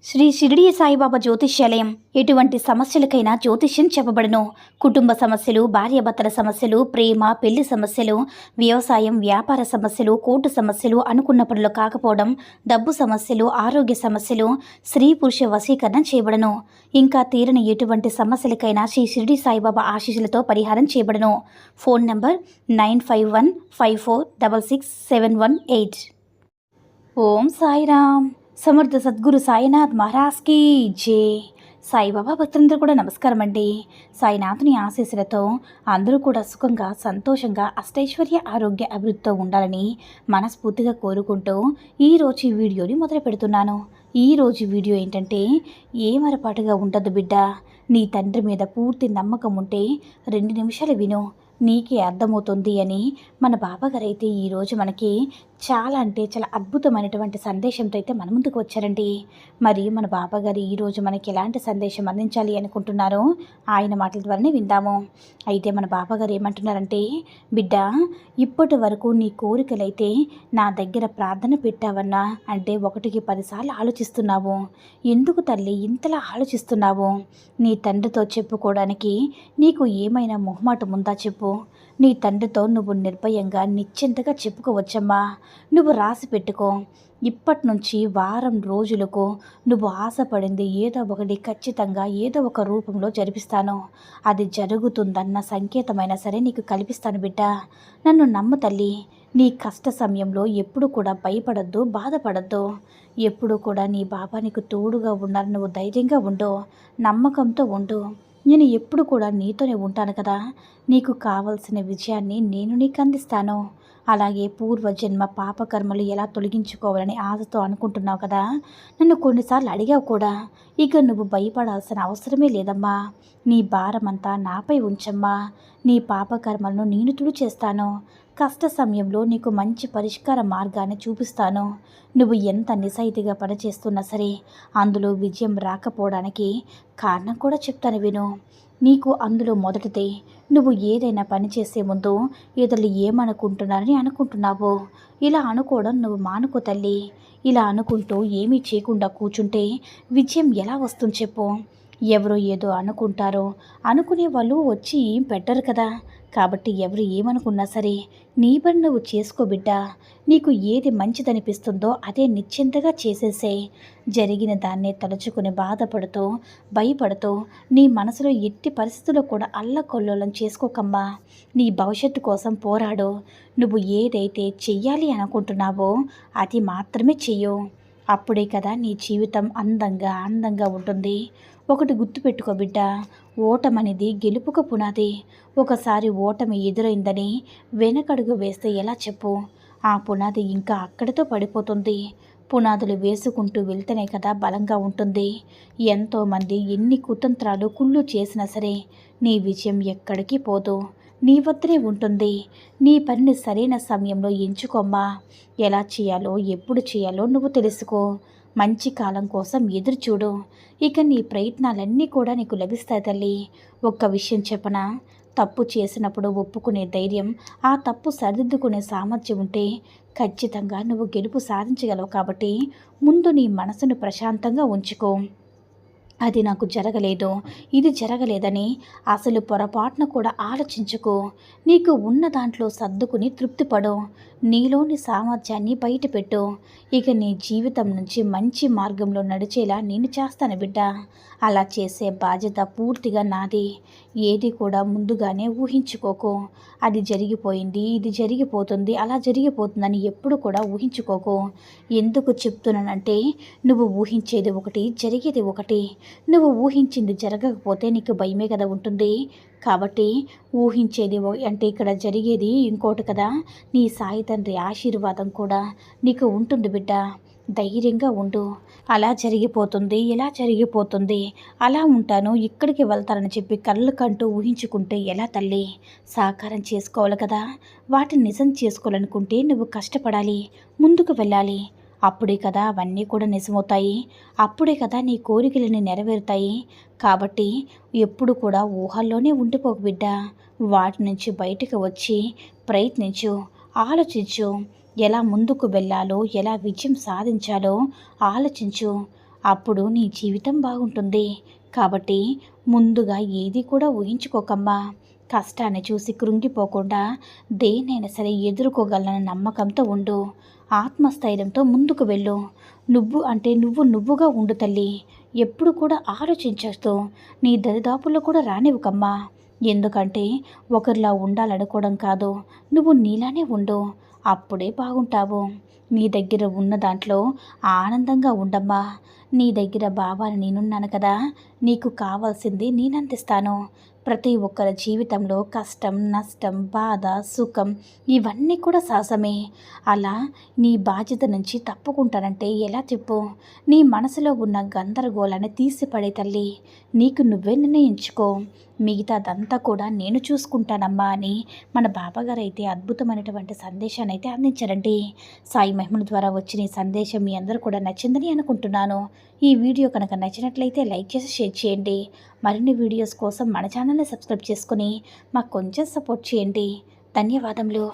శ్రీ షిరిడి సాయిబాబా జ్యోతిష్యాలయం ఎటువంటి సమస్యలకైనా జ్యోతిష్యం చెప్పబడును. కుటుంబ సమస్యలు, భార్యాభర్తల సమస్యలు, ప్రేమ పెళ్లి సమస్యలు, వ్యవసాయం వ్యాపార సమస్యలు, కోర్టు సమస్యలు, అనుకున్న పనులు కాకపోవడం, డబ్బు సమస్యలు, ఆరోగ్య సమస్యలు, స్త్రీ పురుష వశీకరణ చేయబడను. ఇంకా తీరని ఎటువంటి సమస్యలకైనా శ్రీ షిరిడి సాయిబాబా ఆశీస్సులతో పరిహారం చేయబడను. Phone number 9515466718. ఓం సాయిరామ్. సమర్థ సద్గురు సాయినాథ్ మహారాజ్ కీ జై. సాయిబాబా భక్తులందరూ కూడా నమస్కారం అండి. సాయినాథుని ఆశీస్సులతో అందరూ కూడా సుఖంగా సంతోషంగా అష్టైశ్వర్య ఆరోగ్య అభివృద్ధితో ఉండాలని మనస్ఫూర్తిగా కోరుకుంటూ ఈరోజు ఈ వీడియోని మొదలు పెడుతున్నాను. ఈరోజు వీడియో ఏంటంటే, ఏమరపాటుగా ఉండదు బిడ్డ. నీ తండ్రి మీద పూర్తి నమ్మకం ఉంటే 2 నిమిషాలు విను, నీకే అర్థమవుతుంది అని మన బాబాగారు అయితే ఈరోజు మనకి చాలా అంటే చాలా అద్భుతమైనటువంటి సందేశంతో అయితే మన ముందుకు వచ్చారండి. మరి మన బాబాగారు ఈరోజు మనకి ఎలాంటి సందేశం అందించాలి అనుకుంటున్నారో ఆయన మాటల ద్వారానే విందాము. అయితే మన బాబాగారు ఏమంటున్నారంటే, బిడ్డ, ఇప్పటి వరకు నీ కోరికలైతే నా దగ్గర ప్రార్థన పెట్టావన్నా అంటే 1కి 10 సార్లు ఆలోచిస్తున్నావు. ఎందుకు తల్లి ఇంతలా ఆలోచిస్తున్నావు? నీ తండ్రితో చెప్పుకోవడానికి నీకు ఏమైనా మొహమాటం ఉందా చెప్పు. నీ తండ్రితో నువ్వు నిర్భయంగా నిశ్చింతగా చెప్పుకోవచ్చమ్మా. నువ్వు రాసి పెట్టుకో. ఇప్పటి నుంచి వారం రోజులకు నువ్వు ఆశపడింది ఏదో ఒకటి ఖచ్చితంగా ఏదో ఒక రూపంలో జరిపిస్తాను. అది జరుగుతుందన్న సంకేతమైనా సరే నీకు కల్పిస్తాను బిడ్డ. నన్ను నమ్ము తల్లి. నీ కష్ట సమయంలో ఎప్పుడు కూడా భయపడద్దు, బాధపడద్దు. ఎప్పుడు కూడా నీ బాబా నీకు తోడుగా ఉన్నారు. నువ్వు ధైర్యంగా ఉండు, నమ్మకంతో ఉండు. నేను ఎప్పుడు కూడా నీతోనే ఉంటాను కదా. నీకు కావలసిన విజయాన్ని నేను నీకు అందిస్తాను. అలాగే పూర్వజన్మ పాపకర్మలు ఎలా తొలగించుకోవాలని ఆశతో అనుకుంటున్నావు కదా. నన్ను కొన్నిసార్లు అడిగావు కూడా. ఇక నువ్వు భయపడాల్సిన అవసరమే లేదమ్మా. నీ భారమంతా నాపై ఉంచమ్మా. నీ పాపకర్మలను నేను తుడిచేస్తాను. కష్ట సమయంలో నీకు మంచి పరిష్కార మార్గాన్ని చూపిస్తాను. నువ్వు ఎంత నిజాయితీగా పనిచేస్తున్నా సరే అందులో విజయం రాకపోవడానికి కారణం కూడా చెప్తాను విను. నీకు అందులో మొదటిదే, నువ్వు ఏదైనా పని చేసే ముందు ఇతరులు ఏమనుకుంటున్నారని అనుకుంటున్నావు. ఇలా అనుకోవడం నువ్వు మానుకో తల్లి. ఇలా అనుకుంటూ ఏమీ చేయకుండా కూర్చుంటే విజయం ఎలా వస్తుంది చెప్పు. ఎవరో ఏదో అనుకుంటారో అనుకునే వాళ్ళు వచ్చి ఏం పెట్టరు కదా. కాబట్టి ఎవరు ఏమనుకున్నా సరే నీ పని నువ్వు చేసుకో బిడ్డ. నీకు ఏది మంచిదనిపిస్తుందో అదే నిశ్చింతగా చేసేసే. జరిగిన దాన్నే తలుచుకుని బాధపడుతూ భయపడుతూ నీ మనసులో ఎట్టి పరిస్థితుల్లో కూడా అల్లకొల్లోలం చేసుకోకమ్మా. నీ భవిష్యత్తు కోసం పోరాడు. నువ్వు ఏదైతే చెయ్యాలి అనుకుంటున్నావో అది మాత్రమే చెయ్యు. అప్పుడే కదా నీ జీవితం అందంగా ఉంటుంది. ఒకటి గుర్తుపెట్టుకో బిడ్డ, ఓటమనేది గెలుపుకు పునాది. ఒకసారి ఓటమి ఎదురైందని వెనకడుగు వేస్తే ఎలా చెప్పు. ఆ పునాది ఇంకా అక్కడితో పడిపోతుంది. పునాదులు వేసుకుంటూ వెళ్తేనే కదా బలంగా ఉంటుంది. ఎంతోమంది ఎన్ని కుతంత్రాలు కుళ్ళు చేసినా సరే నీ విజయం ఎక్కడికి పోదు, నీ వద్దనే ఉంటుంది. నీ పనిని సరైన సమయంలో ఎంచుకోమ్మా. ఎలా చేయాలో ఎప్పుడు చేయాలో నువ్వు తెలుసుకో. మంచి కాలం కోసం ఎదురు చూడు. ఇక నీ ప్రయత్నాలన్నీ కూడా నీకు లభిస్తాయి తల్లి. ఒక్క విషయం చెప్పనా, తప్పు చేసినప్పుడు ఒప్పుకునే ధైర్యం, ఆ తప్పు సరిదిద్దుకునే సామర్థ్యం ఉంటే ఖచ్చితంగా నువ్వు గెలుపు సాధించగలవు. కాబట్టి ముందు నీ మనసును ప్రశాంతంగా ఉంచుకో. అది నాకు జరగలేదు, ఇది జరగలేదని అసలు పొరపాటున కూడా ఆలోచించుకో. నీకు ఉన్న దాంట్లో సర్దుకుని తృప్తిపడు. నీలోని సామర్థ్యాన్ని బయటపెట్టు. ఇక నీ జీవితం నుంచి మంచి మార్గంలో నడిచేలా నేను చేస్తాను బిడ్డ. అలా చేసే బాధ్యత పూర్తిగా నాది. ఏది కూడా ముందుగానే ఊహించుకోకు. అది జరిగిపోయింది, ఇది జరిగిపోతుంది, అలా జరిగిపోతుందని ఎప్పుడు కూడా ఊహించుకోకు. ఎందుకు చెప్తున్నానంటే, నువ్వు ఊహించేది ఒకటి, జరిగేది ఒకటి. నువ్వు ఊహించింది జరగకపోతే నీకు భయమే కదా ఉంటుంది. కాబట్టి ఊహించేది అంటే ఇక్కడ జరిగేది ఇంకోటి కదా. నీ సాయి తండ్రి ఆశీర్వాదం కూడా నీకు ఉంటుంది బిడ్డ. ధైర్యంగా ఉండు. అలా జరిగిపోతుంది, ఇలా జరిగిపోతుంది, అలా ఉంటాను, ఇక్కడికి వెళ్తానని చెప్పి కళ్ళు కంటూ ఊహించుకుంటే ఎలా తల్లి? సాకారం చేసుకోవాలి కదా. వాటిని నిజం చేసుకోవాలనుకుంటే నువ్వు కష్టపడాలి, ముందుకు వెళ్ళాలి. అప్పుడే కదా అవన్నీ కూడా నిజమవుతాయి. అప్పుడే కదా నీ కోరికలని నెరవేరుతాయి. కాబట్టి ఎప్పుడు కూడా ఊహల్లోనే ఉండిపోకు బిడ్డ. వాటి నుంచి బయటకు వచ్చి ప్రయత్నించు, ఆలోచించు. ఎలా ముందుకు వెళ్ళాలో, ఎలా విజయం సాధించాలో ఆలోచించు. అప్పుడు నీ జీవితం బాగుంటుంది. కాబట్టి ముందుగా ఏది కూడా ఊహించుకోకమ్మా. కష్టాన్ని చూసి కృంగిపోకుండా దేన్నైనా సరే ఎదుర్కోగలనన్న నమ్మకంతో ఉండు. ఆత్మస్థైర్యంతో ముందుకు వెళ్ళు. నువ్వు అంటే నువ్వుగా ఉండు తల్లి. ఎప్పుడు కూడా ఆలోచించేస్తూ నీ దరిదాపుల్లో కూడా రానివ్వకమ్మా. ఎందుకంటే ఒకరిలా ఉండాలనుకోవడం కాదు, నువ్వు నీలానే ఉండు. అప్పుడే బాగుంటావు. నీ దగ్గర ఉన్న దాంట్లో ఆనందంగా ఉండమ్మా. నీ దగ్గర భావాలు నేనున్నాను కదా, నీకు కావాల్సింది నేనందిస్తాను. ప్రతి ఒక్కరి జీవితంలో కష్టం, నష్టం, బాధ, సుఖం ఇవన్నీ కూడా సహజమే. అలా నీ బాధ్యత నుంచి తప్పుకుంటానంటే ఎలా చెప్పు? నీ మనసులో ఉన్న గందరగోళాన్ని తీసిపడే తల్లి. నీకు నువ్వే నిర్ణయించుకో. మిగతాదంతా కూడా నేను చూసుకుంటానమ్మా అని మన బాబాగారు అయితే అద్భుతమైనటువంటి సందేశాన్ని అయితే అందించారండి. సాయి మహిమల ద్వారా వచ్చిన ఈ సందేశం మీ అందరూ కూడా నచ్చిందని అనుకుంటున్నాను. ఈ వీడియో కనుక నచ్చినట్లయితే లైక్ చేసి షేర్ చేయండి. మరిన్ని వీడియోస్ కోసం మన ఛానల్ని సబ్స్క్రైబ్ చేసుకుని మాకు కొంచెం సపోర్ట్ చేయండి. ధన్యవాదములు.